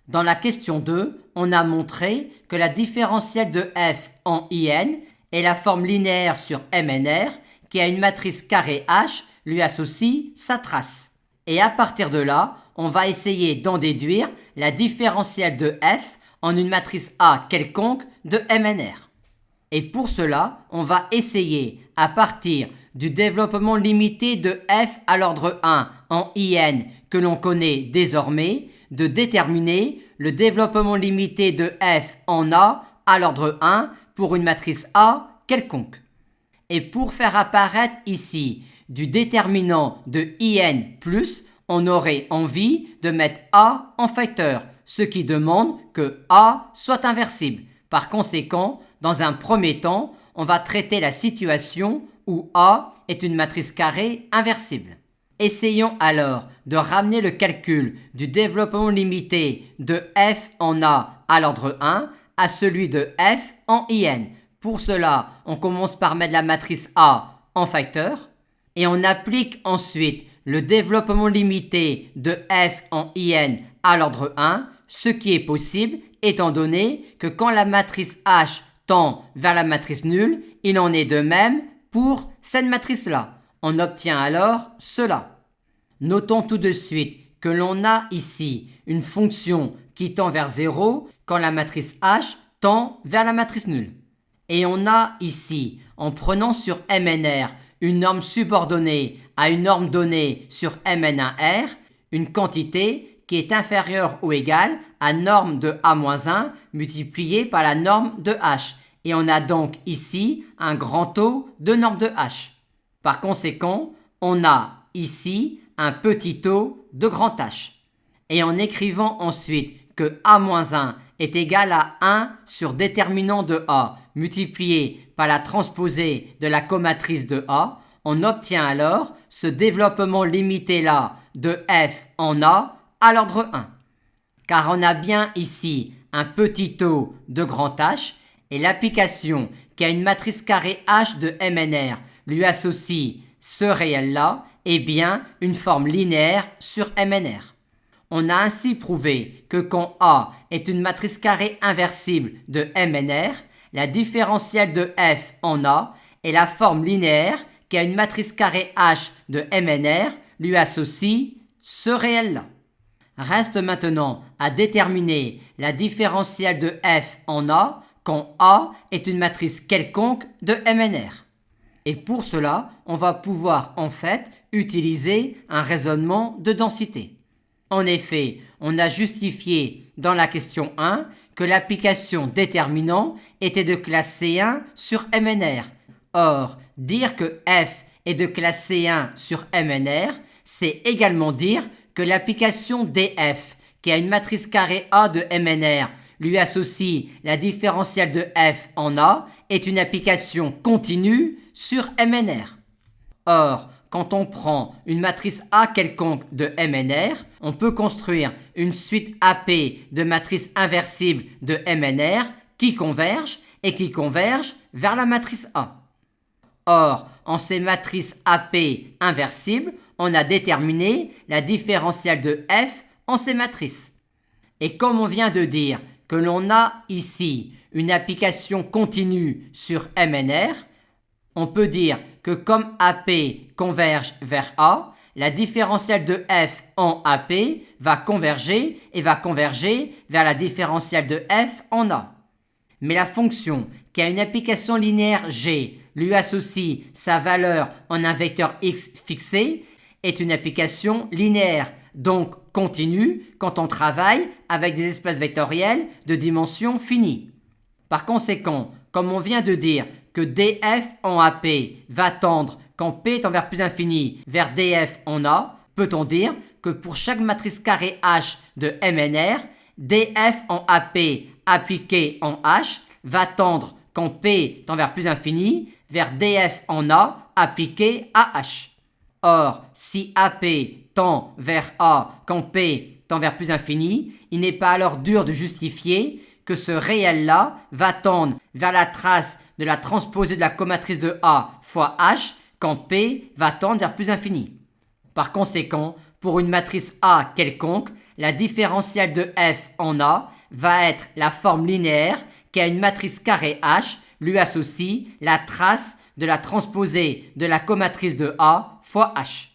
Dans la question 2, on a montré que la différentielle de f en IN est la forme linéaire sur MNR qui a une matrice carré H lui associe sa trace. Et à partir de là, on va essayer d'en déduire la différentielle de f en une matrice A quelconque de MNR. Et pour cela, on va essayer, à partir du développement limité de f à l'ordre 1 en IN que l'on connaît désormais, de déterminer le développement limité de f en A à l'ordre 1 pour une matrice A quelconque. Et pour faire apparaître ici du déterminant de IN+, on aurait envie de mettre A en facteur, ce qui demande que A soit inversible. Par conséquent, dans un premier temps, on va traiter la situation où A est une matrice carrée inversible. Essayons alors de ramener le calcul du développement limité de f en A à l'ordre 1 à celui de f en IN. Pour cela, on commence par mettre la matrice A en facteur et on applique ensuite le développement limité de f en IN à l'ordre 1, ce qui est possible étant donné que quand la matrice H tend vers la matrice nulle, il en est de même pour cette matrice-là. On obtient alors cela. Notons tout de suite que l'on a ici une fonction qui tend vers 0 quand la matrice H tend vers la matrice nulle. Et on a ici, en prenant sur MNR une norme subordonnée à une norme donnée sur Mn1R, une quantité qui est inférieure ou égale à norme de A-1 multipliée par la norme de H. Et on a donc ici un grand taux de norme de H. Par conséquent, on a ici un petit taux de grand H. Et en écrivant ensuite que A-1 est égal à 1 sur déterminant de A multiplié par la transposée de la comatrice de A, on obtient alors ce développement limité-là de f en A à l'ordre 1. Car on a bien ici un petit taux de grand H et l'application qui a une matrice carrée H de MNR lui associe ce réel-là est bien une forme linéaire sur MNR. On a ainsi prouvé que quand A est une matrice carrée inversible de MNR, la différentielle de f en A est la forme linéaire qui a une matrice carrée H de MNR lui associe ce réel-là. Reste maintenant à déterminer la différentielle de f en A quand A est une matrice quelconque de MNR. Et pour cela, on va pouvoir en fait utiliser un raisonnement de densité. En effet, on a justifié dans la question 1 que l'application déterminant était de classe C1 sur MNR. Or, dire que f est de classe C1 sur MNR, c'est également dire que l'application DF, qui a une matrice carrée A de MNR, lui associe la différentielle de f en A, est une application continue sur MNR. Or, quand on prend une matrice A quelconque de MNR, on peut construire une suite AP de matrices inversibles de MNR qui convergent vers la matrice A. Or, en ces matrices AP inversibles, on a déterminé la différentielle de f en ces matrices. Et comme on vient de dire que l'on a ici une application continue sur MNR, on peut dire que comme AP converge vers A, la différentielle de f en AP va converger vers la différentielle de f en A. Mais la fonction qui a une application linéaire G lui associe sa valeur en un vecteur x fixé est une application linéaire, donc continue quand on travaille avec des espaces vectoriels de dimension finie. Par conséquent, comme on vient de dire que df en AP va tendre quand p tend vers plus infini vers df en A, peut-on dire que pour chaque matrice carrée H de MNR, df en AP appliqué en H va tendre quand p tend vers plus infini vers df en A appliqué à H. Or, si AP tend vers A quand P tend vers plus infini, il n'est pas alors dur de justifier que ce réel-là va tendre vers la trace de la transposée de la comatrice de A fois H quand P va tendre vers plus infini. Par conséquent, pour une matrice A quelconque, la différentielle de f en A va être la forme linéaire qui a une matrice carrée H lui associe la trace de la transposée de la comatrice de A fois H.